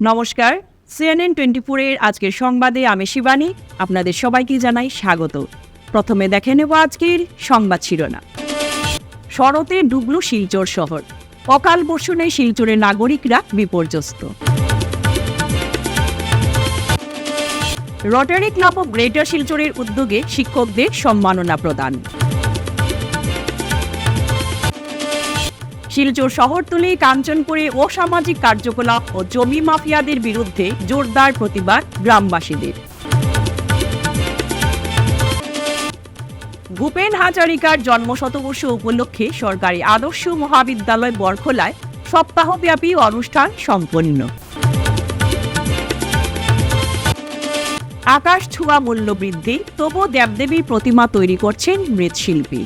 নমস্কার, CNN 24 এর আজকের সংবাদে আমি শিবানী আপনাদের সবাইকে জানাই স্বাগত। প্রথমে দেখে নেব আজকের সংবাদ শিরোনাম। শরতে ডুবল শিলচর শহর, অকাল বর্ষণে শিলচরের নাগরিকরা বিপর্যস্ত। রটারি ক্লাব অব গ্রেটার শিলচরের উদ্যোগে শিক্ষকদের সম্মাননা প্রদান। শিলচর শহরতলি কাঞ্চনপুরে অসামাজিক কার্যকলাপ ও জমি মাফিয়াদের বিরুদ্ধে জোরদার প্রতিবাদ গ্রামবাসীদের। ভূপেন হাজারিকার জন্মশতবর্ষ উপলক্ষে সরকারি আদর্শ মহাবিদ্যালয় বরখোলায় সপ্তাহব্যাপী অনুষ্ঠান সম্পন্ন। আকাশ ছোঁয়া মূল্য বৃদ্ধি, তবু দেবদেবীর প্রতিমা তৈরি করছেন মৃৎশিল্পী।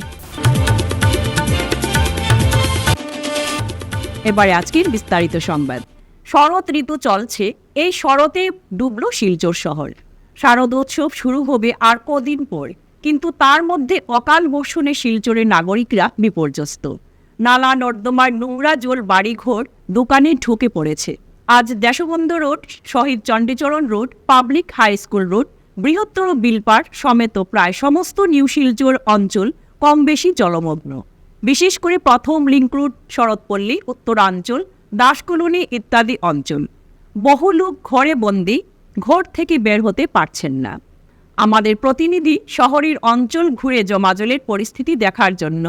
এবারে আজকের বিস্তারিত সংবাদ। শরৎ ঋতু চলছে, এই শরতে ডুবল শিলচর শহর। শারদোৎসব শুরু হবে আর কদিন পর, কিন্তু তার মধ্যে অকাল বর্ষণে শিলচরের নাগরিকরা বিপর্যস্ত। নালা নর্দমার নোংরা জল বাড়িঘর দোকানে ঢুকে পড়েছে। আজ Deshbandhu road, Shahid Chandicharan road, public high school road, বৃহত্তর বিলপাড় সমেত প্রায় সমস্ত নিউ শিলচর অঞ্চল কম বেশি জলমগ্ন। বিশেষ করে প্রথম লিঙ্ক রোড, শরৎপল্লী, উত্তরাঞ্চল, দাসকলোনি ইত্যাদি অঞ্চল। বহু লোক ঘরে বন্দি, ঘর থেকে বের হতে পারছেন না। আমাদের প্রতিনিধি শহরের অঞ্চল ঘুরে জমাজলের পরিস্থিতি দেখার জন্য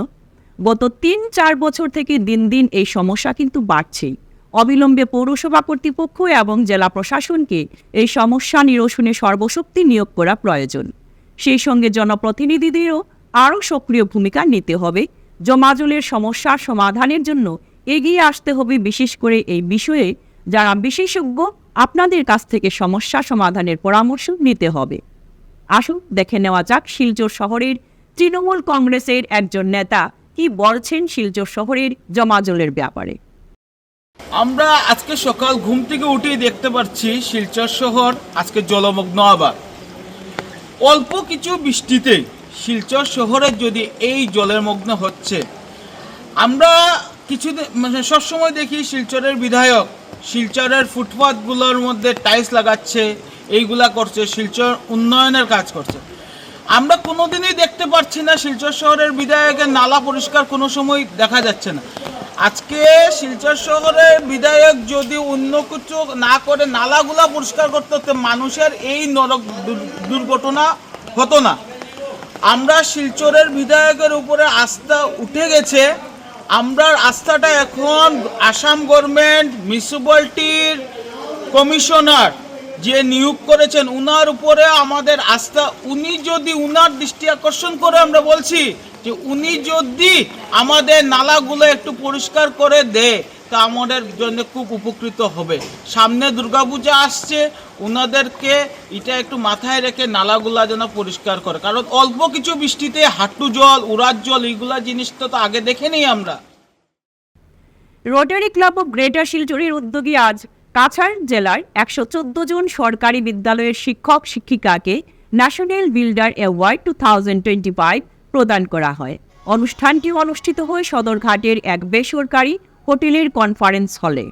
গত ৩-৪ বছর থেকে দিন দিন এই সমস্যা কিন্তু বাড়ছেই। অবিলম্বে পৌরসভা কর্তৃপক্ষ এবং জেলা প্রশাসনকে এই সমস্যা নিরসনে সর্বশক্তি নিয়োগ করা প্রয়োজন। সেই সঙ্গে জনপ্রতিনিধিদেরও আরও সক্রিয় ভূমিকা নিতে হবে। জমাজলের সমস্যার সমাধানের জন্য এগিয়ে আসতে হবে। বিশেষ করে এই বিষয়ে যারা বিশেষজ্ঞ, আপনাদের কাছ থেকে সমস্যা সমাধানের পরামর্শ নিতে হবে। আসুন দেখে নেওয়া যাক শিলচর শহরের তৃণমূল কংগ্রেসের একজন নেতা কি বলছেন শিলচর শহরের জমাজলের ব্যাপারে। আমরা আজকে সকাল ঘুম থেকে উঠেই দেখতে পাচ্ছি শিলচর শহর আজকে জলমগ্ন। আবার অল্প কিছু বৃষ্টিতেই শিলচর শহরে যদি এই জলের মগ্ন হচ্ছে, আমরা সবসময় দেখি শিলচরের বিধায়ক শিলচরের ফুটপাথগুলোর মধ্যে টাইলস লাগাচ্ছে, এইগুলা করছে, শিলচর উন্নয়নের কাজ করছে। আমরা কোনোদিনই দেখতে পাচ্ছি না শিলচর শহরের বিধায়কের নালা পরিষ্কার, কোনো সময় দেখা যাচ্ছে না। আজকে শিলচর শহরের বিধায়ক যদি অন্য কিছু না করে নালাগুলা পরিষ্কার করতে হতো, মানুষের এই নরক দুর্ঘটনা হতো না। আমরা শিলচরের বিধায়কের উপরে আস্থা উঠে গেছে। আমরা আস্থাটা এখন আসাম গভর্নমেন্ট মিউনিসিপ্যালিটির কমিশনার যে নিয়োগ করেছেন উনার উপরে আমাদের আস্থা। উনি যদি উনার দৃষ্টি আকর্ষণ করে, আমরা বলছি যে উনি যদি আমাদের নালাগুলো একটু পরিষ্কার করে দেয় তা আমাদের জন্য খুব উপকৃত হবে। সামনে দুর্গাপূজা আসছে, ওনাদেরকে এটা একটু মাথায় রেখে নালাগুলা যেন পরিষ্কার করে, কারণ অল্প কিছু বৃষ্টিতে হাঁটু জল, উড়ার জল, এইগুলা জিনিসটা তো আগে দেখে নেই আমরা। রোটারি ক্লাব অব গ্রেটার শিলচরের উদ্যোগে আজ কাছাড় জেলার 114 জন সরকারি বিদ্যালয়ের শিক্ষক শিক্ষিকাকে ন্যাশনাল বিল্ডার অ্যাওয়ার্ড 2025 প্রদান করা হয়। অনুষ্ঠানটি অনুষ্ঠিত হয় সদরঘাটের এক বেসরকারি হোটেলের কনফারেন্স হলে।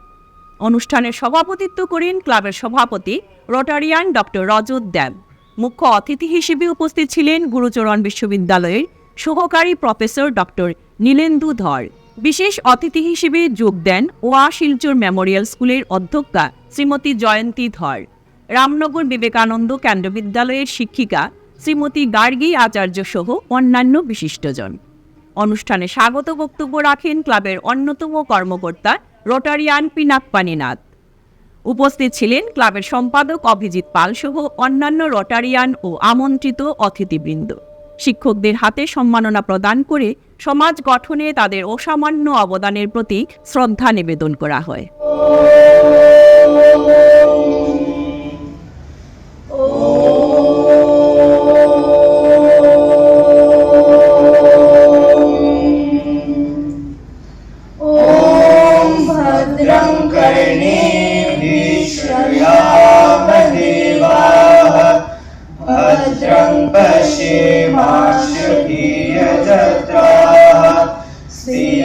অনুষ্ঠানের সভাপতিত্ব করেন ক্লাবের সভাপতি রোটারিয়ান ডক্টর রজত দেব। মুখ্য অতিথি হিসেবে উপস্থিত ছিলেন গুরুচরণ বিশ্ববিদ্যালয়ের সহকারী প্রফেসর ডক্টর নীলেন্দু ধর। বিশেষ অতিথি হিসেবে যোগ দেন ওয়া শিলচর মেমোরিয়াল স্কুলের অধ্যক্ষা শ্রীমতী জয়ন্তী ধর, রামনগর বিবেকানন্দ কেন্দ্র বিদ্যালয়ের শিক্ষিকা শ্রীমতী গার্গী আচার্য সহ অন্যান্য বিশিষ্টজন। অনুষ্ঠানে স্বাগত বক্তব্য রাখেন ক্লাবের অন্যতম কর্মকর্তা রোটারিয়ান পিনাকপানিনাথ। উপস্থিত ছিলেন ক্লাবের সম্পাদক অভিজিৎ পাল সহ অন্যান্য রোটারিয়ান ও আমন্ত্রিত অতিথিবৃন্দ। শিক্ষকদের হাতে সম্মাননা প্রদান করে সমাজ গঠনে তাদের অসামান্য অবদানের প্রতি শ্রদ্ধা নিবেদন করা হয়। Stay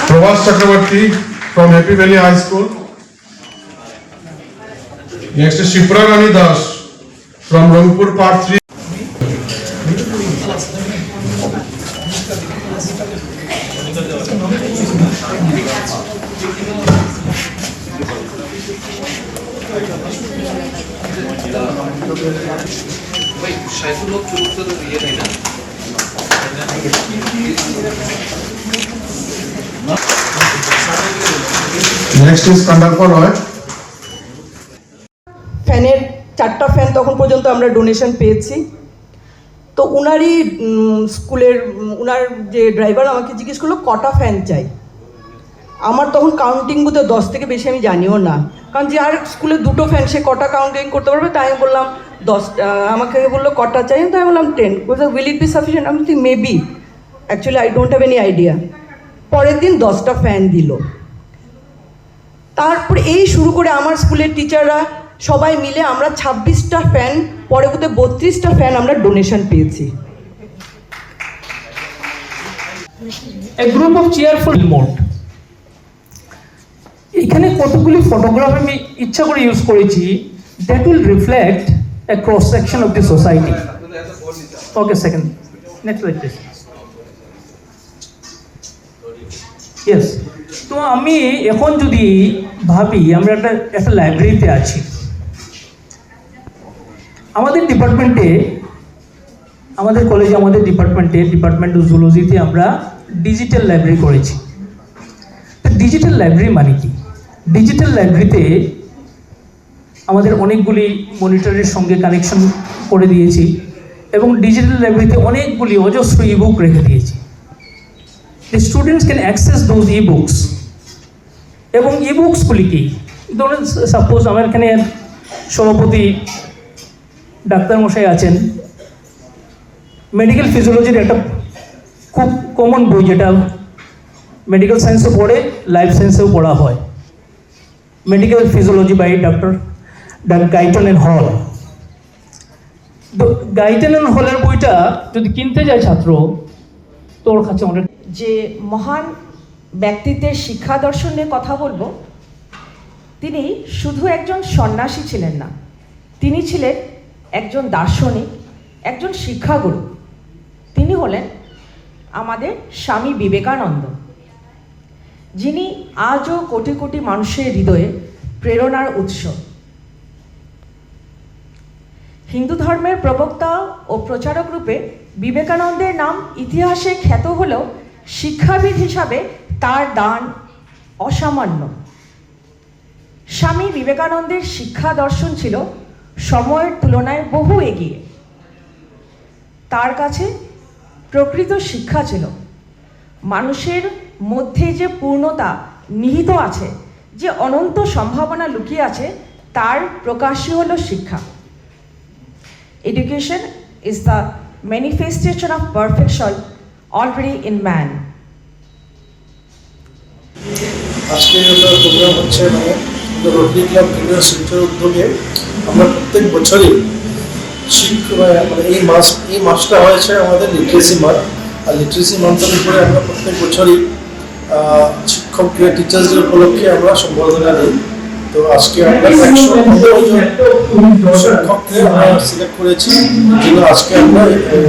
Prabhas Chakravarti from Happy Valley High School. Next is Shipra Rani Das from Rangpur Part 3. Next is Kandapur Roy. ফ্যানের 4টা ফ্যান তখন পর্যন্ত আমরা ডোনেশন পেয়েছি। তো উনারই স্কুলের উনার যে ড্রাইভার আমাকে জিজ্ঞেস করলো কটা ফ্যান চাই। আমার তখন কাউন্টিং বুথে 10 থেকে বেশি আমি জানিও না, কারণ যে আর স্কুলে 2টো ফ্যান সে কটা কাউন্টিং করতে পারবে, তাই আমি বললাম 10। আমাকে বললো কটা চাই, তাই আমি বললাম 10। Will it be sufficient? আমি বলছি maybe, actually I don't have any idea. পরের দিন 10টা ফ্যান দিল। তারপরে এই শুরু করে আমার স্কুলের টিচাররা সবাই মিলে আমরা 26টা ফ্যান, পরে বোধহয় 32টা ফ্যান আমরা ডোনেশন পেয়েছি। A group of cheerful mode. এখানে কতগুলি ফটোগ্রাফ আমি ইচ্ছা করে ইউজ করেছি, that will reflect A cross section of the society. Okay, second next like this. Yes, তো আমি এখন যদি ভাবি আমরা একটা লাইব্রেরিতে আছি, আমাদের ডিপার্টমেন্টে, আমাদের কলেজে, আমাদের ডিপার্টমেন্ট অফ জুলজিতে আমরা ডিজিটাল লাইব্রেরি করেছি। তো ডিজিটাল লাইব্রেরি মানে কি? ডিজিটাল লাইব্রেরিতে আমাদের অনেকগুলি মনিটরের সঙ্গে কানেকশন করে দিয়েছি এবং ডিজিটাল লাইব্রেরিতে অনেকগুলি অজস্র ইবুক রেখে দিয়েছি। The students can access those e-books. এবং ইবুকসগুলি কি? ধরুন সাপোজ আমার এখানে সভাপতি ডাক্তারমশাই আছেন, মেডিকেল ফিজিওলজির একটা খুব কমন বই, যেটা মেডিকেল সায়েন্সও পড়ে, লাইফ সায়েন্সেও পড়া হয়, medical physiology by doctor Guyton and Hall. তো গাইটন অ্যান্ড হলের বইটা যদি কিনতে যায় ছাত্র, তো ওর কাছে অনেক যে মহান ব্যক্তিত্বের শিক্ষা দর্শন নিয়ে কথা বলবো, তিনি শুধু একজন সন্ন্যাসী ছিলেন না, তিনি ছিলেন একজন দার্শনিক, একজন শিক্ষাগুরু। তিনি হলেন আমাদের স্বামী বিবেকানন্দ, যিনি আজও কোটি কোটি মানুষের হৃদয়ে প্রেরণার উৎস। হিন্দু ধর্মের প্রবক্তা ও প্রচারক রূপে বিবেকানন্দের নাম ইতিহাসে খ্যাত হলেও শিক্ষাবিদ হিসাবে তার দান অসামান্য। স্বামী বিবেকানন্দের শিক্ষা দর্শন ছিল সময়ের তুলনায় বহু এগিয়ে। তার কাছে প্রকৃত শিক্ষা ছিল মানুষের মধ্যে যে পূর্ণতা নিহিত আছে, যে অনন্ত সম্ভাবনা লুকিয়ে আছে, তার প্রকাশই হলো শিক্ষা। Education is the manifestation of perfection already in man. আজকে একটা প্রোগ্রাম হচ্ছে, মানে রোটারি ক্লাব কেন্দ্রীয় শিক্ষার উদ্যোগে আমরা প্রত্যেক বছরই মানে এই মাসটা হয়েছে আমাদের লিটারেসি মান্থ। আর লিটারেসি মান্থের উপরে আমরা প্রত্যেক বছরই শিক্ষক টিচার্সদের উপলক্ষে আমরা সম্বর্ধনা দিই। তো আজকে আমরা 115 জন শিক্ষককে আমরা সিলেক্ট করেছি, যেগুলো আজকে আমরা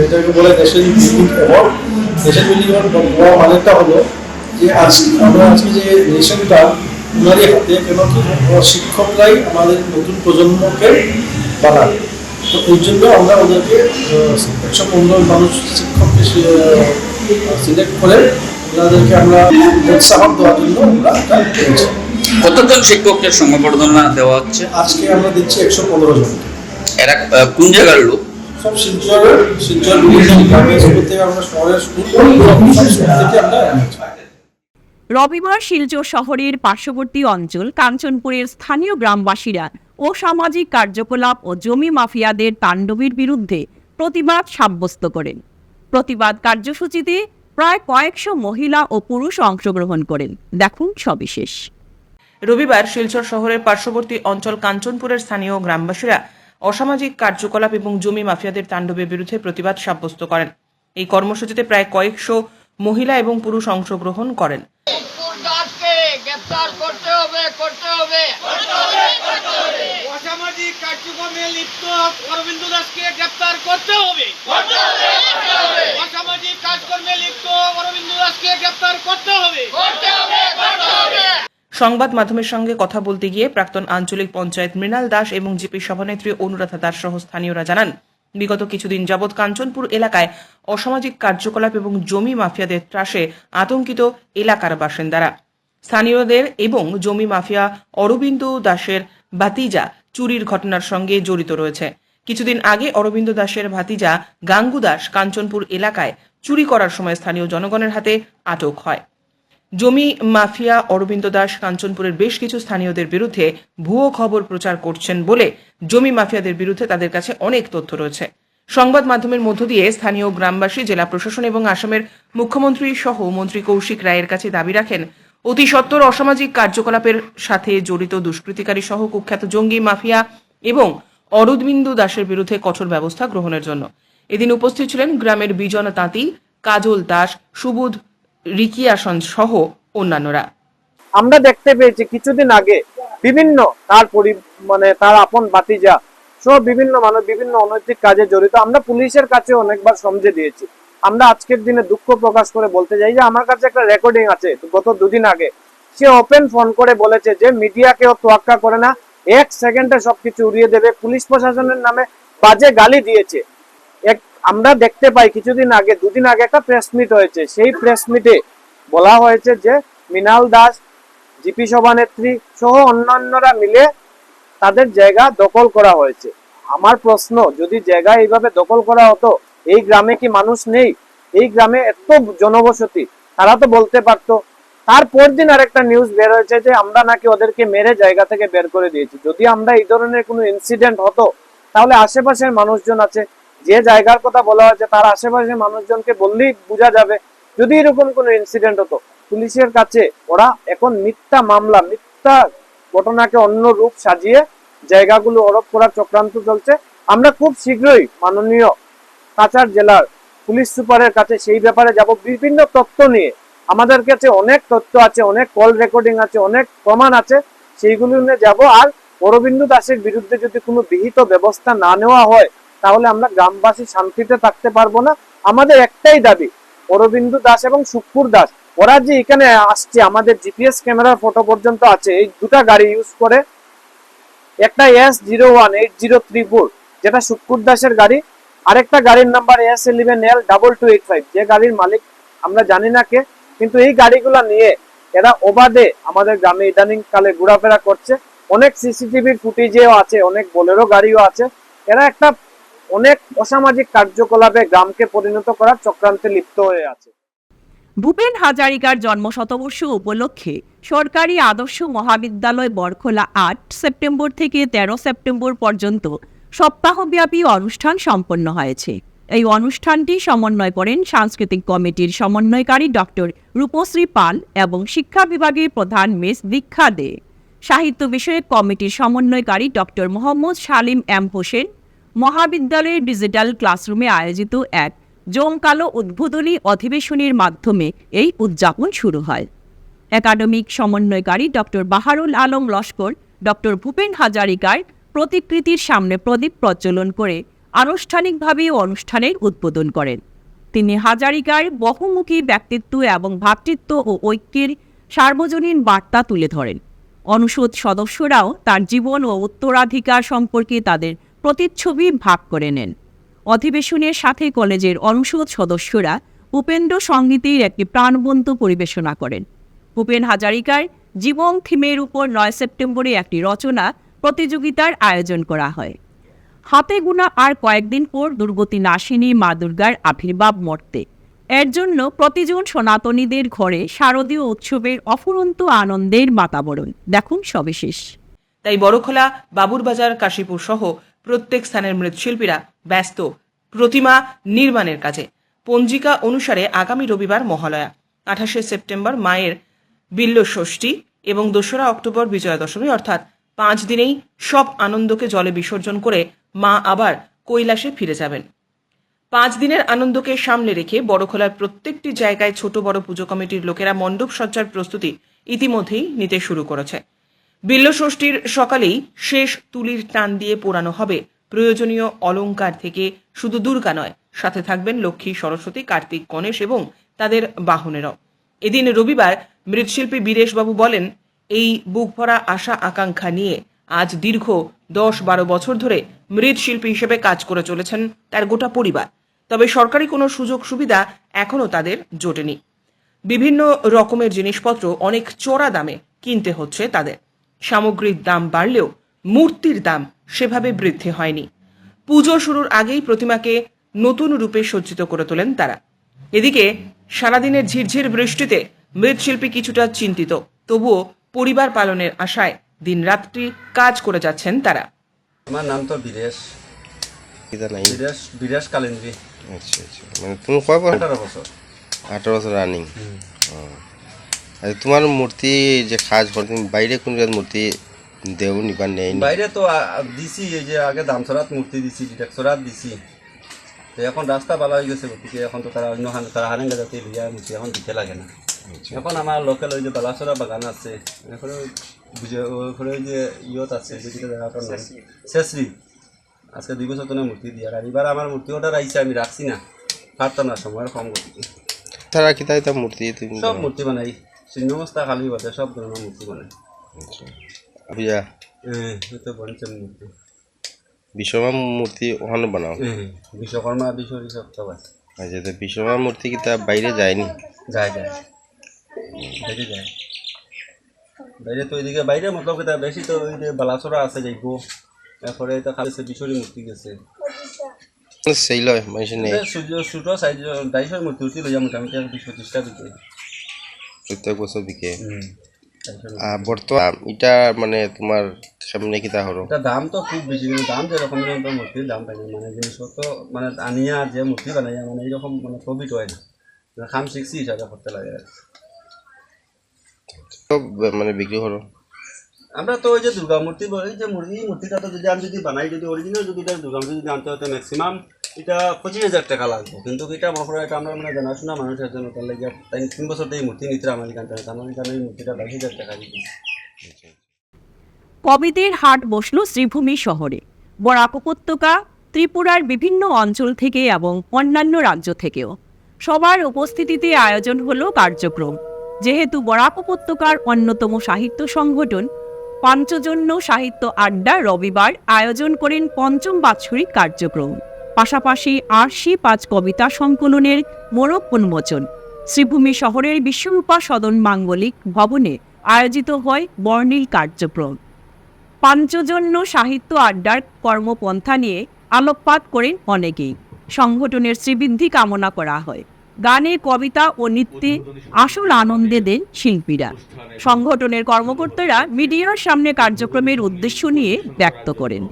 এটাকে বলে national building award. National building award বলা মানেটা হলো যে আমরা আজকে যে নেশনটা ওনারই হাতে, কেন কি শিক্ষকরাই আমাদের নতুন প্রজন্মকে বানায়। তো এই জন্য আমরা ওদেরকে 115 মানুষ শিক্ষককে সিলেক্ট করে ওনাদেরকে আমরা উৎসাহ দেওয়ার জন্য আমরা পেয়েছি। কতজন শিক্ষককে সংবর্ধনা দেওয়া হচ্ছে? আজকে আমরা দিচ্ছি 115 জন। এরা কোন জায়গার লোক? সব শিলচর বিভিন্ন গ্রামের স্কুল থেকে, আমরা শহরের স্কুল থেকে আমরা এনেছি। রবিবার শিলচর শহরের পার্শ্ববর্তী অঞ্চল কাঞ্চনপুরের স্থানীয় গ্রামবাসীরা ও সামাজিক কার্যকলাপ ও জমি মাফিয়াদের তাণ্ডবের বিরুদ্ধে প্রতিবাদ সাব্যস্ত করেন। প্রতিবাদ কার্যসূচিতে প্রায় কয়েকশো মহিলা ও পুরুষ অংশগ্রহণ করেন। দেখুন সবিশেষ। রবিবার শিলচর শহরের পার্শ্ববর্তী অঞ্চল কাঞ্চনপুরের স্থানীয় গ্রামবাসীরা অসামাজিক কার্যকলাপ এবং জমি মাফিয়াদের তাণ্ডবের বিরুদ্ধে প্রতিবাদ সাব্যস্ত করেন। এই কর্মসূচিতে প্রায় কয়েকশো মহিলা এবং পুরুষ অংশগ্রহণ করেন। অসামাজিক কার্যক্রমে লিপ্ত অরবিন্দ দাসকে গ্রেপ্তার করতে হবে। অসামাজিক কাজকর্মে লিপ্ত অরবিন্দ দাসকে গ্রেপ্তার করতে হবে। সংবাদ মাধ্যমের সঙ্গে কথা বলতে গিয়ে প্রাক্তন আঞ্চলিক পঞ্চায়েত মৃণাল দাস এবং জিপি সভানেত্রী অনুরাধা দাস সহ স্থানীয়রা জানান, বিগত কিছুদিন যাবৎ কাঞ্চনপুর এলাকায় অসামাজিক কার্যকলাপ এবং জমি মাফিয়াদের ত্রাসে আতঙ্কিত এলাকার বাসিন্দারা। স্থানীয়দের এবং জমি মাফিয়া অরবিন্দ দাসের ভাতিজা চুরির ঘটনার সঙ্গে জড়িত রয়েছে। কিছুদিন আগে অরবিন্দ দাসের ভাতিজা গাঙ্গু দাস কাঞ্চনপুর এলাকায় চুরি করার সময় স্থানীয় জনগণের হাতে আটক হয়। জমি মাফিয়া অরবিন্দ দাস কাঞ্চনপুরের বেশ কিছু স্থানীয়দের বিরুদ্ধে ভুয়ো খবর প্রচার করছেন বলে জমি মাফিয়াদের বিরুদ্ধে তাদের কাছে অনেক তথ্য রয়েছে। সংবাদ মাধ্যমের মধ্য দিয়ে স্থানীয় গ্রামবাসী, জেলা প্রশাসন এবং আসামের মুখ্যমন্ত্রী সহ মন্ত্রী কৌশিক রায়ের কাছে দাবি রাখেন, অতি সত্বর অসামাজিক কার্যকলাপের সাথে জড়িত দুষ্কৃতিকারী সহ কুখ্যাত জঙ্গি মাফিয়া এবং অরবিন্দ দাসের বিরুদ্ধে কঠোর ব্যবস্থা গ্রহণের জন্য। এদিন উপস্থিত ছিলেন গ্রামের বিজন তাঁতি, কাজল দাস, সুবোধ রিকিয়াসন সহ অন্যান্যরা। আমরা দেখতে পেয়েছি কিছুদিন আগে বিভিন্ন তার আপন ভাতিজা সহ বিভিন্ন মানুষ বিভিন্ন অনৈতিক কাজে জড়িত। আমরা পুলিশের কাছে অনেকবার সমঝে দিয়েছি। আমরা আজকের দিনে দুঃখ প্রকাশ করে বলতে চাই যে আমার কাছে একটা রেকর্ডিং আছে গত দুদিন আগে। সে ওপেন ফোন করে বলেছে যে মিডিয়াকেও তোয়াক্কা করে না, 1 সেকেন্ডে সবকিছু উড়িয়ে দেবে, পুলিশ প্রশাসনের নামে বাজে গালি দিয়েছে। আমরা দেখতে পাই কিছুদিন আগে, দুদিন আগে একটা প্রেস মিট হয়েছে। সেই প্রেস মিটে বলা হয়েছে যে মৃণাল দাস, জিপি সভানেত্রী সহ অন্যান্যরা মিলে তাদের জায়গা দখল করা হয়েছে। আমার প্রশ্ন, যদি জায়গা এইভাবে দখল করা হতো, এই গ্রামে কি মানুষ নেই? এই গ্রামে এত জনবসতি, তারা তো বলতে পারতো। তারপর দিন আরেকটা নিউজ বের হয়েছে যে আমরা নাকি ওদেরকে মেরে জায়গা থেকে বের করে দিয়েছি। যদি আমরা এই ধরনের কোনো ইনসিডেন্ট হতো, তাহলে আশেপাশের মানুষজন আছে, যে জায়গার কথা বলা হয়েছে তার আশেপাশের মানুষজনকে বললেই বোঝা যাবে। যদি এরকম কোনো ইনসিডেন্ট হতো, পুলিশের কাছে ওরা এখন মিথ্যা মামলা, মিথ্যা ঘটনাকে অন্য রূপ সাজিয়ে জায়গাগুলো হড়প করার চক্রান্ত চলছে। আমরা খুব শীঘ্রই মাননীয় কাছাড় জেলার পুলিশ সুপারের কাছে সেই ব্যাপারে যাব। বিভিন্ন তথ্য নিয়ে আমাদের কাছে অনেক তথ্য আছে, অনেক কল রেকর্ডিং আছে, অনেক প্রমাণ আছে, সেইগুলো নিয়ে যাব। আর অরবিন্দ দাসের বিরুদ্ধে যদি কোনো বিহিত ব্যবস্থা না নেওয়া হয়, তাহলে আমরা গ্রামবাসী শান্তিতে থাকতে পারবো না। আমাদের একটাই দাবি, অরবিন্দ দাস এবং শুক্কুর দাস ওরা যে এখানে আসছে, আমাদের জিপিএস ক্যামেরার ফটো পর্যন্ত আছে, এই দুটা গাড়ি ইউজ করে, একটা S018034 যেটা শুক্কুর দাসের গাড়ি, আরেকটা গাড়ির নাম্বার S11L2285 যে গাড়ির মালিক আমরা জানি না কে, কিন্তু এই গাড়িগুলা নিয়ে এরা অবাধে আমাদের গ্রামে ইদানিং কালে ঘোরাফেরা করছে। অনেক সিসিটিভির ফুটেজেও আছে, অনেক বোলেরো গাড়িও আছে। এরা একটা অনেক অসামাজিক কার্যকলাপে গ্রামকে পরিণত করার চক্রান্তে লিপ্ত হয়ে আছে। ভূপেন হাজারিকার জন্ম শতবর্ষ উপলক্ষে সরকারি আদর্শ মহাবিদ্যালয় বরখোলা 8 সেপ্টেম্বর থেকে 13 সেপ্টেম্বর পর্যন্ত সপ্তাহব্যাপী অনুষ্ঠান সম্পন্ন হয়েছে। এই অনুষ্ঠানটি সমন্বয় করেন সাংস্কৃতিক কমিটির সমন্বয়কারী ডক্টর রূপশ্রী পাল এবং শিক্ষা বিভাগের প্রধান মিস দীক্ষা দে। সাহিত্য বিষয়ক কমিটির সমন্বয়কারী ডক্টর মোহাম্মদ সালিম এম হোসেন। মহাবিদ্যালয়ের ডিজিটাল ক্লাসরুমে আয়োজিত এক জমকালো উদ্বোধনী অধিবেশনের মাধ্যমে এই উদযাপন শুরু হয়। একাডেমিক সমন্বয়কারী ডক্টর বাহারুল আলম লস্কর ডক্টর ভূপেন হাজারিকার প্রতিকৃতির সামনে প্রদীপ প্রজ্বলন করে আনুষ্ঠানিকভাবে অনুষ্ঠানের উদ্বোধন করেন। তিনি হাজারিকার বহুমুখী ব্যক্তিত্ব এবং ভ্রাতৃত্ব ও ঐক্যের সার্বজনীন বার্তা তুলে ধরেন। অনুষদ সদস্যরাও তার জীবন ও উত্তরাধিকার সম্পর্কে তাদের প্রতিচ্ছবি ভাগ করে নেন। অধিবেশনের সাথে কলেজের অনুষদ সদস্যরা উপেন্দ্র সঙ্গীতের একটি প্রাণবন্ত পরিবেশনা করেন। ভূপেন হাজারিকার জীবন থিমের উপর 9 সেপ্টেম্বরে একটি রচনা প্রতিযোগিতার আয়োজন করা হয়। হাতে গোনা আর কয়েকদিন পর দুর্গতি নাশিনী মা দুর্গার আবির্ভাব মুহূর্তে এর জন্য প্রতিজন সনাতনীদের ঘরে শারদীয় উৎসবের অফুরন্ত আনন্দের বাতাবরণ। দেখুন সবিশেষ। তাই বড়খোলা, বাবুরবাজার, কাশীপুর সহ প্রত্যেক স্থানের মৃৎশিল্পীরা ব্যস্ত প্রতিমা নির্মাণের কাজে। পঞ্জিকা অনুসারে আগামী রবিবার মহালয়া, 28 সেপ্টেম্বর মায়ের বিল্ল ষষ্ঠী এবং 2রা অক্টোবর বিজয়া দশমী, অর্থাৎ 5 দিনেই সব আনন্দকে জলে বিসর্জন করে মা আবার কৈলাসে ফিরে যাবেন। 5 দিনের আনন্দকে সামনে রেখে বড়খোলার প্রত্যেকটি জায়গায় ছোট বড় পুজো কমিটির লোকেরা মণ্ডপ সজ্জার প্রস্তুতি ইতিমধ্যেই নিতে শুরু করেছে। বিল্লষষ্ঠীর সকালেই শেষ তুলির টান দিয়ে পোড়ানো হবে প্রয়োজনীয় অলংকার থেকে শুধু দুর্গা নয়, সাথে থাকবেন লক্ষ্মী, সরস্বতী, কার্তিক, গণেশ এবং তাদের বাহনেরাও। এদিন রবিবার মৃৎশিল্পী বীরেশবাবু বলেন, এই বুক ভরা আশা আকাঙ্ক্ষা নিয়ে আজ দীর্ঘ 10-12 বছর ধরে মৃৎশিল্পী হিসেবে কাজ করে চলেছেন তার গোটা পরিবার। তবে সরকারি কোনো সুযোগ সুবিধা এখনো তাদের জোটেনি। বিভিন্ন রকমের জিনিসপত্র অনেক চড়া দামে কিনতে হচ্ছে তাদের। সামগ্রীর দাম বাড়লেও মূর্তির দাম সেভাবে বৃদ্ধি হয়নি। পুজো শুরুর আগেই প্রতিমাকে নতুন রূপে সজ্জিত করে তোলেন তারা। এদিকে সারাদিনের ঝিরঝির বৃষ্টিতে মৃৎশিল্পী কিছুটা চিন্তিত, তবুও পরিবার পালনের আশায় দিনরাত্রি কাজ করে যাচ্ছেন তারা। আমার নাম তো বীরেশ বীরেশ কালিন্দ্রি। আচ্ছা আচ্ছা, মানে তুমি কয় বছর? 18 বছর। 18 বছর রানিং। আর তোমার মূর্তি যে কাজ করে তুমি বাইরে কোন মূর্তি দেও নিবার নেই? বাইরে তো দিছি, এই যে আগে দামছড়াত মূর্তি দিছি, ডিটেকছড়াত দিছি। তো এখন রাস্তা ভালো হয়ে গেছে, গতিকে এখন তো তারা অন্য তারা হারেঙ্গা যাতে লিয়া মূর্তি এখন দিতে লাগে না। এখন আমার লোকাল ওই যে বালাসরা বাগান আছে, এখন ওই যে ইয়ত আছে যেটা জায়গাটার নাম শেষরি, আজকে 2 বছর ধরে মূর্তি দিয়ে। আর এবার আমার মূর্তি অর্ডার আইছে, আমি রাখছি না, পারতাম না, সময়ের কম গতিকে। তারা কি তাই মূর্তি সব মূর্তি বানাই, চিহ্নমস্তা খালি বাদে সব ধরনের মূর্তি বানাই। বুঝা হ্যাঁ, তো বনছেন মূর্তি, বিশ্বকর্মা মূর্তি ওখানে বানাও? বিশ্বকর্মা বিশ্বরী সব সব আছে। আচ্ছা, তো বিশ্বকর্মা মূর্তি কি তা বাইরে যায়নি? যায় যায় বাইরে যায়, বাইরে তো ওইদিকে বাইরে মতলব কি বেশি তো ওই যে বালাসরা আছে যাইব, এরপরে তো খালি বিশ্বরী মূর্তি গেছে সেই লয় মানুষ নেই। ছোট সাইজ 250 মূর্তি উঠি লইয়া মোটামুটি 20-25টা বিকে প্রত্যেক বছর বিকে। বর্তমান এটা মানে তোমার সামনে কি তা হলো? এটা দাম তো খুব বেশি, কিন্তু দাম যেরকম মূর্তির দাম পাই না, মানে জিনিসপত্র মানে আনিয়া যে মূর্তি বানাইয়া মানে এইরকম মানে প্রফিট হয় না, খাম 60 হিসাবে করতে লাগে। মানে বিক্রি হলো আমরা তো ওই যে দুর্গা মূর্তি বলি, যে মূর্তিটা তো যদি আমি যদি বানাই, যদি অরিজিনাল যদি দুর্গা মূর্তি যদি আনতে হতো ম্যাক্সিমাম এটা 25,000 টাকা লাগবে। কিন্তু এটা মহড়া এটা আমরা মানে জানাশোনা মানুষের জন্য তার লাগে 3 বছর এই মূর্তি নিতে আমার এখানে এই মূর্তিটা 22,000 টাকা দিচ্ছি। কবিদের হাট বসল শ্রীভূমি শহরে। বরাক উপত্যকা, ত্রিপুরার বিভিন্ন অঞ্চল থেকে এবং অন্যান্য রাজ্য থেকেও সবার উপস্থিতিতে আয়োজন হলো কার্যক্রম। যেহেতু বরাক উপত্যকার অন্যতম সাহিত্য সংগঠন পঞ্চজন্য সাহিত্য আড্ডা রবিবার আয়োজন করেন 5ম বাৎসরিক কার্যক্রম। পাশাপাশি আরশি 5 কবিতা সংকলনের মোড়ক উন্মোচন। শ্রীভূমি শহরের বিশ্বরূপা সদন মাঙ্গলিক ভবনে আয়োজিত হয় বর্ণিল কার্যক্রম। পঞ্চজন্য সাহিত্য আড্ডার কর্মপন্থা নিয়ে আলোকপাত করেন অনেকেই। সংগঠনের শ্রীবৃদ্ধি কামনা করা হয়। গানে, কবিতা ও নৃত্যে আসল আনন্দে দেন শিল্পীরা। সংগঠনের কর্মকর্তারা মিডিয়ার সামনে কার্যক্রমের উদ্দেশ্য নিয়ে ব্যক্ত করেন।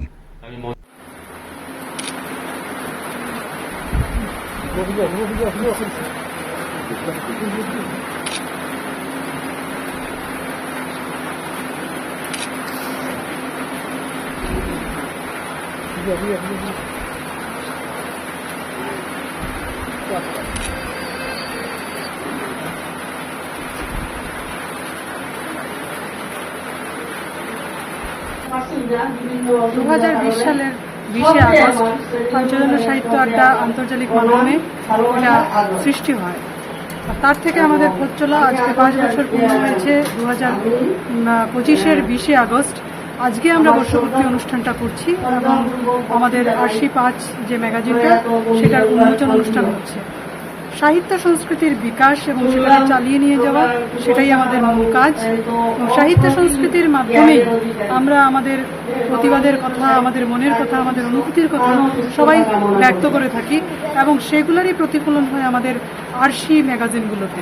সালের 20শে আগস্ট পঞ্চজন্য সাহিত্য আড্ডা আন্তর্জাতিক মাধ্যমে এটা সৃষ্টি হয়। আর তার থেকে আমাদের পথ চলা আজকে 5 বছর পূর্ণ হয়েছে। 2025-এর 20শে আগস্ট আজকে আমরা বর্ষপূর্তি অনুষ্ঠানটা করছি এবং আমাদের আরশি 5 যে ম্যাগাজিনটা সেটার উন্মোচন অনুষ্ঠান হচ্ছে। সাহিত্য সংস্কৃতির বিকাশ এবং সেটাকে চালিয়ে নিয়ে যাওয়া সেটাই আমাদের মূল কাজ। এবং সাহিত্য সংস্কৃতির মাধ্যমে আমরা আমাদের প্রতিবাদের কথা, আমাদের মনের কথা, আমাদের অনুভূতির কথা সবাই ব্যক্ত করে থাকি এবং সেগুলোরই প্রতিফলন হয় আমাদের আরশি ম্যাগাজিনগুলোতে।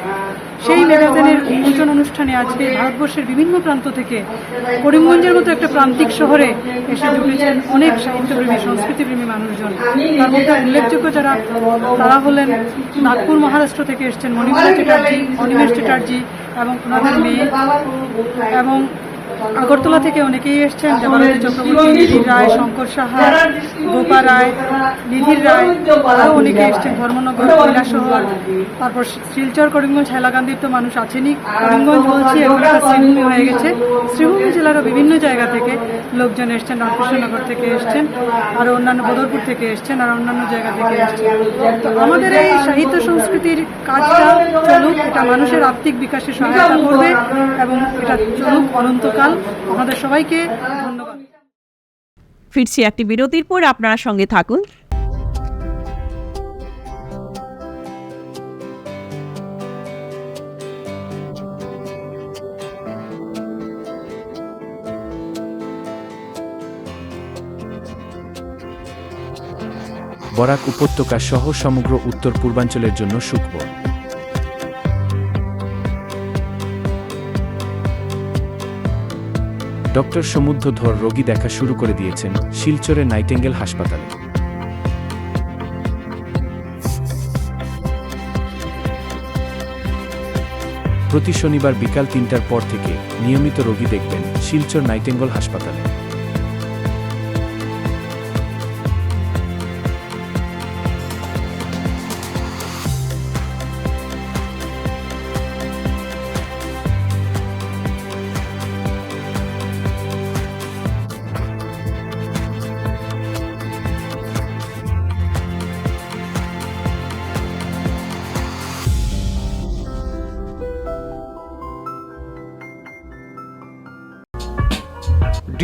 সেই ম্যাগাজিনের উন্মোচন অনুষ্ঠানে আজকে ভারতবর্ষের বিভিন্ন প্রান্ত থেকে করিমগঞ্জের মতো একটা প্রান্তিক শহরে এসে জুটেছেন অনেক সাহিত্যপ্রেমী, সংস্কৃতিপ্রেমী মানুষজন। তার মধ্যে উল্লেখযোগ্য যারা, তারা হলেন নাগপুর মহারাষ্ট্র থেকে এসছেন অনিমেষ চ্যাটার্জি এবং ওনাদের মেয়ে, এবং আগরতলা থেকে অনেকেই এসছেন, দেবারতী চক্রবর্তী, নিধির রায়, শঙ্কর সাহা, গোপা রায়, নিধির রায়, আরও অনেকে এসছেন, ধর্মনগর, কৈলাসহর, তারপর শিলচর, করিমগঞ্জ, হাইলাকান্দির তো মানুষ আছেনই। করিমগঞ্জ বলছি এখন একটা শ্রীভূমি হয়ে গেছে। শ্রীভূমি জেলারও বিভিন্ন জায়গা থেকে লোকজন এসছেন, রামকৃষ্ণনগর থেকে এসছেন, আরও অন্যান্য বদরপুর থেকে এসছেন, আর অন্যান্য জায়গা থেকে এসছেন। তো আমাদের এই সাহিত্য সংস্কৃতির কাজটা চলুক, এটা মানুষের আর্থিক বিকাশে সহায়তা করবে এবং এটা চলুক অনন্তকাল। আমাদের সবাইকে ধন্যবাদ। ফিরছি একটি বিরতির পর, আপনারা সঙ্গে থাকুন। বরাক উপত্যকা সহ সমগ্র উত্তর পূর্বাঞ্চলের জন্য সুখবর। ডক্টর সমুদ্র ধর রোগী দেখা শুরু করে দিয়েছেন শিলচরের নাইটেঙ্গেল হাসপাতালে। প্রতি শনিবার বিকাল ৩টার পর থেকে নিয়মিত রোগী দেখবেন শিলচর নাইটেঙ্গেল হাসপাতালে।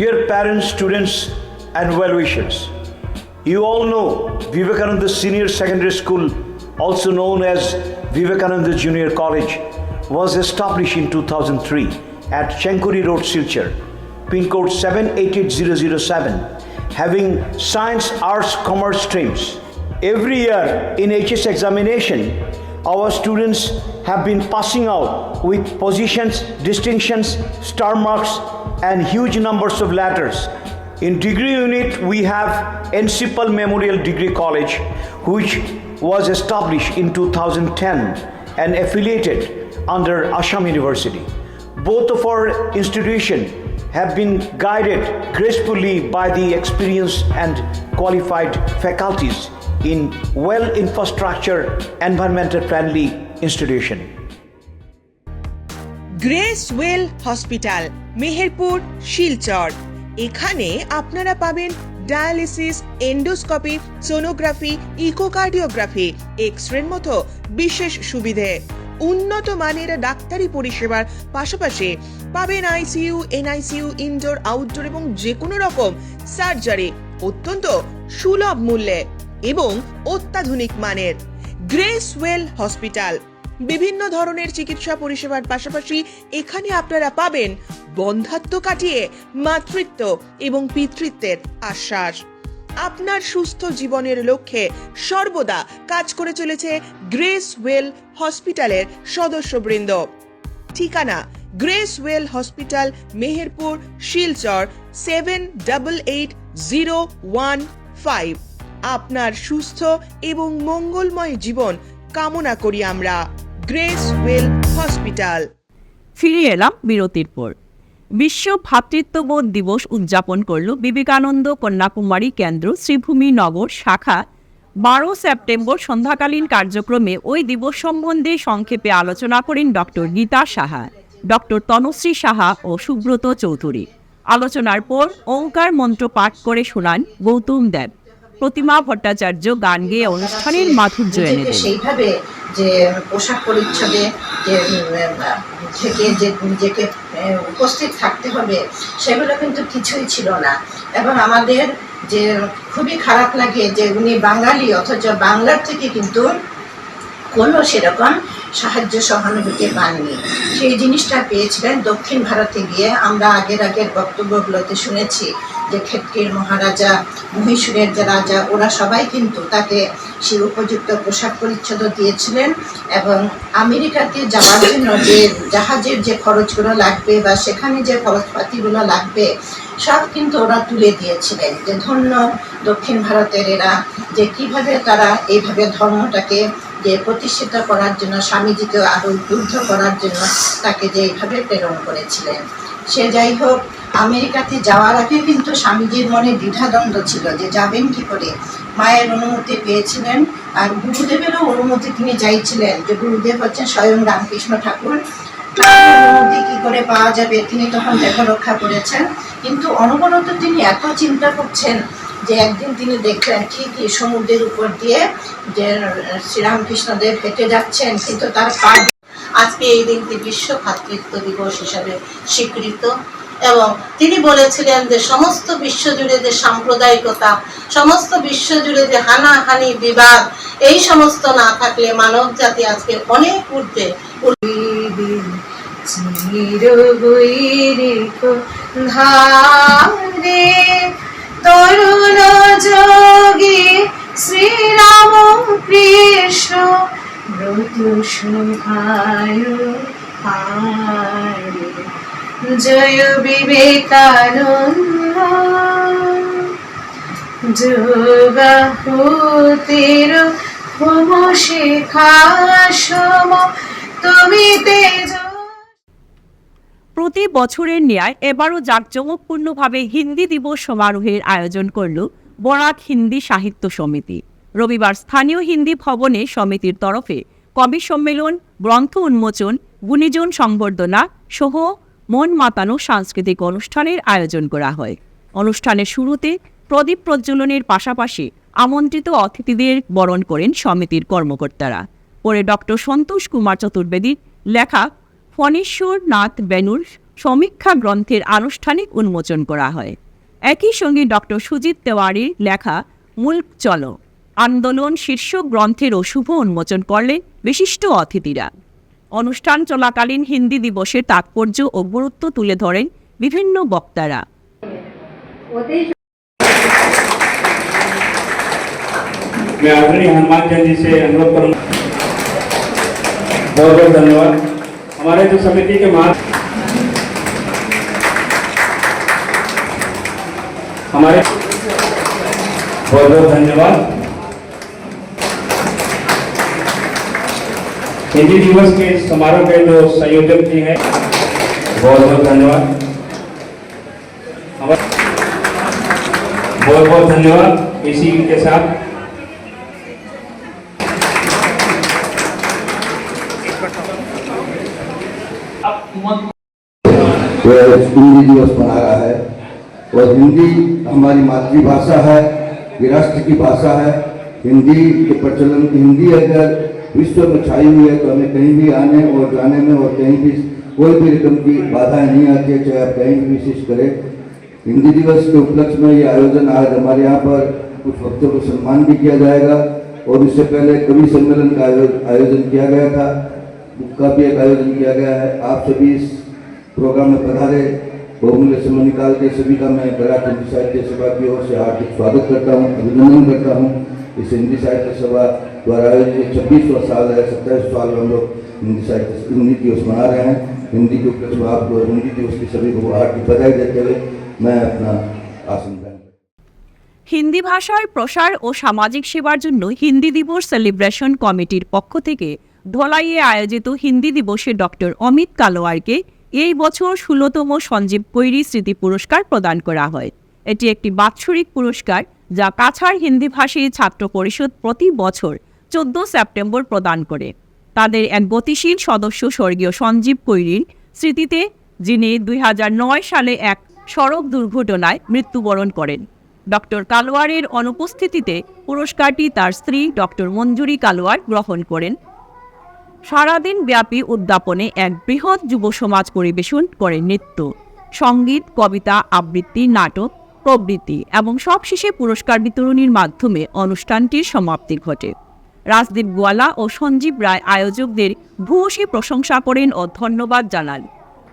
Dear parents, students and well-wishers, you all know Vivekananda Senior Secondary School, also known as Vivekananda Junior College, was established in 2003 at Chenkuri Road, Silchar, pin code 788007, having science, arts, commerce streams. Every year in HS examination, our students have been passing out with positions, distinctions, star marks, and huge numbers of letters. In degree unit, we have Encipal Memorial Degree College, which was established in 2010 and affiliated under Assam University. Both of our institutions have been guided gracefully by the experienced and qualified faculties in well infrastructure, environmental friendly institution. Grace well hospital, Meherpur, Silchar. এখানে আপনারা পাবেন dialysis, endoscopy, sonography, echocardiography, এক্স-রের মতো বিশেষ সুবিধে। উন্নত মানের ডাক্তারি পরিষেবার পাশাপাশি পাবেন আইসিইউ, এনআইসিইউ, ইনডোর, আউটডোর এবং যে কোনো রকম সার্জারি অত্যন্ত সুলভ মূল্যে এবং অত্যাধুনিক মানের। গ্রেস ওয়েল হসপিটাল বিভিন্ন ধরনের চিকিৎসা পরিষেবার পাশাপাশি এখানে আপনারা পাবেন বন্ধ্যাত্ব কাটিয়ে মাতৃত্ব এবং পিতৃত্বের আশ্বাস। আপনার সুস্থ জীবনের লক্ষ্যে সর্বদা কাজ করে চলেছে গ্রেস ওয়েল হসপিটালের সদস্যবৃন্দ। ঠিকানা grace well hospital, Meherpur, Silchar 788015। আপনার সুস্থ এবং মঙ্গলময় জীবন কামনা করি আমরা। Grace well hospital. ফিরে এলাম বিরতির পর। বিশ্ব ভ্রাতৃত্ববোধ দিবস উদযাপন করল বিবেকানন্দ কন্যাকুমারী কেন্দ্র শ্রীভূমি নগর শাখা। 12 সেপ্টেম্বর সন্ধ্যাকালীন কার্যক্রমে ওই দিবস সম্বন্ধে সংক্ষেপে আলোচনা করেন ডক্টর গীতা সাহা, ডক্টর তনুশ্রী সাহা ও সুব্রত চৌধুরী। আলোচনার পর ওঙ্কার মন্ত্র পাঠ করে শোনান গৌতম দেব। প্রতিমা ভট্টাচার্য গান গেয়ে অনুষ্ঠানের মাধুর্য এনে দেন। সেইভাবে যে পোশাক পরিচ্ছদে যে থেকে যে নিজেকে উপস্থিত থাকতে হবে সেগুলো কিন্তু কিছুই ছিল না। এবং আমাদের যে খুবই খারাপ লাগে যে উনি বাঙালি অথচ বাংলার থেকে কিন্তু কোনো সেরকম সাহায্য সহানুভূতি পাননি, সেই জিনিসটা পেয়েছিলেন দক্ষিণ ভারতে গিয়ে। আমরা আগের বক্তব্যগুলোতে শুনেছি যে ক্ষেত্রীর মহারাজা, মহীশূরের যে রাজা, ওরা সবাই কিন্তু তাকে সে উপযুক্ত পোশাক পরিচ্ছদ দিয়েছিলেন এবং আমেরিকাতে যাওয়ার জন্য যে জাহাজের যে খরচগুলো লাগবে বা সেখানে যে খরচপাতিগুলো লাগবে সব কিন্তু ওরা তুলে দিয়েছিলেন। যে ধন্য দক্ষিণ ভারতের এরা, যে কিভাবে তারা এইভাবে ধর্মটাকে যে প্রতিষ্ঠিত করার জন্য, স্বামীজিকে আরো উদ্বুদ্ধ করার জন্য তাকে যে এইভাবে প্রেরণ করেছিলেন। সে যাই হোক, আমেরিকাতে যাওয়ার আগে কিন্তু স্বামীজির মনে দ্বিধাদ্বন্দ্ব ছিল যে যাবেন কি করে। মায়ের অনুমতি পেয়েছিলেন আর গুরুদেবেরও অনুমতি তিনি চাইছিলেন, যে গুরুদেব হচ্ছেন স্বয়ং রামকৃষ্ণ ঠাকুর, অনুমতি কি করে পাওয়া যাবে, তিনি তখন দেখা রক্ষা করেছেন। কিন্তু অনবরত তিনি এত চিন্তা করছেন যে একদিন তিনি দেখলেন ঠিকই সমুদ্রের উপর দিয়ে যে শ্রীরামকৃষ্ণদেব হেঁটে যাচ্ছেন, কিন্তু তার পা। আজকে এই দিনটি বিশ্ব ভ্রাতৃত্ব দিবস হিসাবে স্বীকৃত এবং তিনি বলেছিলেন যে সমস্ত বিশ্বজুড়ে যে সাম্প্রদায়িকতা, সমস্ত বিশ্বজুড়ে যে হানাহানি বিবাদ, এই সমস্ত না থাকলে মানব জাতি আজকে অনেক ঊর্ধ্বে। তরুণ যোগী শ্রীরাম কৃষ্ণ ব্রত শুভায় জয় বিবেকানন্দ যোগাহুতির হোম শিখাশ্রম তুমি তেজ। প্রতি বছরের ন্যায় এবারও জাঁকজমকপূর্ণভাবে হিন্দি দিবস সমারোহের আয়োজন করল বরাক হিন্দি সাহিত্য সমিতি। রবিবার স্থানীয় হিন্দি ভবনে সমিতির তরফে কবি সম্মেলন, গ্রন্থ উন্মোচন, গুণীজন সংবর্ধনা সহ মন মাতানো সাংস্কৃতিক অনুষ্ঠানের আয়োজন করা হয়। অনুষ্ঠানের শুরুতে প্রদীপ প্রজ্বলনের পাশাপাশি আমন্ত্রিত অতিথিদের বরণ করেন সমিতির কর্মকর্তারা। পরে ডক্টর সন্তোষ কুমার চতুর্বেদীর লেখা ফণীশ্বর নাথ বেনুর সমীক্ষা গ্রন্থের আনুষ্ঠানিক উন্মোচন করা হয়। একই সঙ্গে ডক্টর সুজিত তেওয়ারির লেখা মুল্ক চলো আন্দোলন শীর্ষক গ্রন্থেরও শুভ উন্মোচন করলেন বিশিষ্ট অতিথিরা। অনুষ্ঠান চলাকালীন হিন্দি দিবসের তাৎপর্য ও গুরুত্ব তুলে ধরেন বিভিন্ন বক্তারা। मैं आदरणीय हनुमान चंद जी से अनुरोध करूंगा। बहुत बहुत धन्यवाद। हमारे जो समिति के हमारे बहुत बहुत धन्यवाद। हिंदी दिवस के समारोह के जो संयोजक जी हैं, बहुत बहुत धन्यवाद। बहुत बहुत धन्यवाद। इसी के साथ हिंदी दिवस मना रहा है और हिंदी हमारी मातृभाषा है, ये राष्ट्र की भाषा है। हिंदी के प्रचलन, हिंदी अगर विश्व में छाई हुई है तो हमें कहीं भी आने और जाने में और कहीं भी कोई भी रकम की बाधाएं नहीं आती है, चाहे आप कहीं भी विशेष करें। हिंदी दिवस के उपलक्ष्य में ये आयोजन आज हमारे यहाँ पर कुछ वक्तों को सम्मान भी किया जाएगा और इससे पहले कवि सम्मेलन का आयोजन किया गया था, बुक का भी एक आयोजन किया गया है। आप सभी इस प्रोग्राम में पधारे, बहुमूल्य समय निकाल के सभी का मैं बराक हिंदी साहित्य सभा की ओर से हार्दिक स्वागत करता हूँ, अभिनंदन करता हूँ। इस हिंदी साहित्य सभा द्वारा आयोजित 26वां साल है, 27 साल में हम लोग हिंदी दिवस मना रहे हैं। हिंदी के उपलक्ष्य में आपको हिंदी दिवस की सभी को हार्दिक बधाई देते हुए मैं अपना आसन ग्रहण। হিন্দি ভাষার প্রসার ও সামাজিক সেবার জন্য হিন্দি দিবস সেলিব্রেশন কমিটির পক্ষ থেকে ধলাইয়ে আয়োজিত হিন্দি দিবসে ডক্টর অমিত কালোয়ারকে এই বছর 16তম সঞ্জীব কৈরি স্মৃতি পুরস্কার প্রদান করা হয়। এটি একটি বাৎসরিক পুরস্কার যা কাছাড় হিন্দিভাষী ছাত্র পরিষদ প্রতি বছর 14 সেপ্টেম্বর প্রদান করে। তাদের এক গতিশীল সদস্য স্বর্গীয় সঞ্জীব কৈরির স্মৃতিতে, যিনি 2009 সালে এক সড়ক দুর্ঘটনায় মৃত্যুবরণ করেন। ডক্টর কালোয়ারের অনুপস্থিতিতে পুরস্কারটি তার স্ত্রী ডক্টর মঞ্জুরি কালোয়ার গ্রহণ করেন। সারাদিন ব্যাপী উদ্যাপনে এক বৃহৎ যুব সমাজ পরিবেশন করে নৃত্য, সঙ্গীত, কবিতা, আবৃত্তি, নাটক প্রভৃতি এবং সবশেষে পুরস্কার বিতরণীর মাধ্যমে অনুষ্ঠানটির সমাপ্তি ঘটে। রাজদীপ গোয়ালা ও সঞ্জীব রায় আয়োজকদের ভূয়সী প্রশংসা করেন ও ধন্যবাদ জানান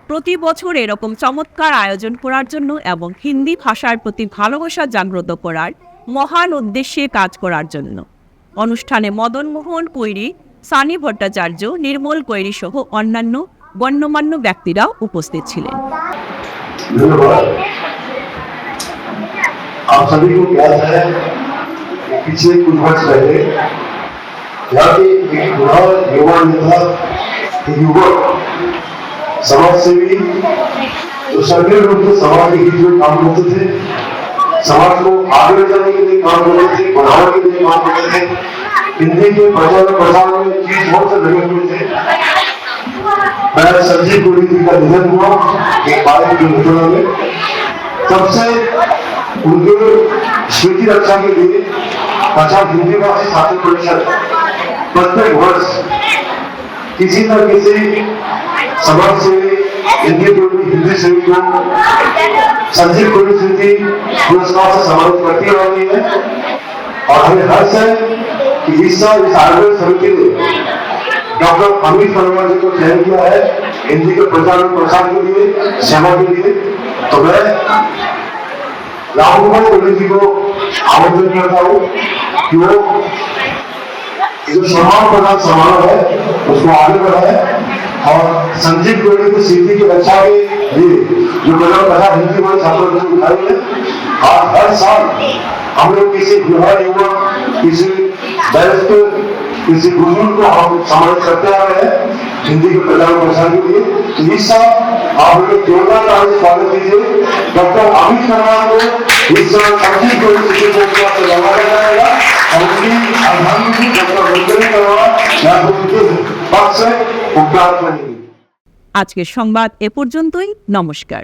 প্রতি বছর এরকম চমৎকার আয়োজন করার জন্য এবং হিন্দি ভাষার প্রতি ভালোবাসা জাগ্রত করার মহান উদ্দেশ্যে কাজ করার জন্য। অনুষ্ঠানে মদন মোহন কৈরি, সানি ভট্টাচার্য, নির্মল কৈরি সহ অন্যান্য গণ্যমান্য ব্যক্তিরাও উপস্থিত ছিলেন। आप सभी को ज्ञात है कि पिछले कुछ वर्ष पहले यहाँ के एक बुरा युवा नेता, युवक, समाज सेवी जो सक्रिय रूप से समाज के हित में काम करते थे, समाज को आगे ले जाने के लिए काम करते थे, बढ़ाने के लिए काम करते थे, हिंदी के प्रचार प्रसार में चीज बहुत से लगे हुए थे। मैं संजीव गोरी जी का निधन हुआ एक बाइक दुर्घटना में। तब से उनके स्मृति रक्षा के लिए अच्छा हिंदी भाषी छात्र परिषद प्रत्येक वर्ष किसी न किसी समाज से हिंदी सेवी को संजीव गोरी स्मृति पुरस्कार से सम्मानित करती आ रही है। और हमें हर्ष है कि इस साल इस आयोजन समिति ने डॉक्टर अमित वर्मा जी को चयन किया है हिंदी के प्रचार और प्रसार के लिए, सेवा के लिए। तो मैं रामकुमार गोरी जी को आमंत्रण करता हूँ कि वो जो सम्मान प्रदान समारोह है उसको आगे बढ़ाए और संजीव गोरी की स्थिति की रक्षा के लिए जो कदम कथा हिंदी में छात्रों ने उठाई है। आज हर साल हम लोग किसी युवा युवक, किसी वयस्क, किसी बुजुर्ग को हम सम्मानित करते आ रहे हैं हिंदी के प्रचार प्रसार के लिए। तो इस साल आप लोग जोरदार ताली से स्वागत कीजिए डॉक्टर अमित वर्मा को। इस साल संजीव गोरी स्मृति पुरस्कार से नवाजा जाएगा और उनकी प्रधानमंत्री डॉक्टर वेंकैया वर्मा यहाँ उनके पक्ष से उपकार करेंगे। আজকের সংবাদ এ পর্যন্তই। নমস্কার।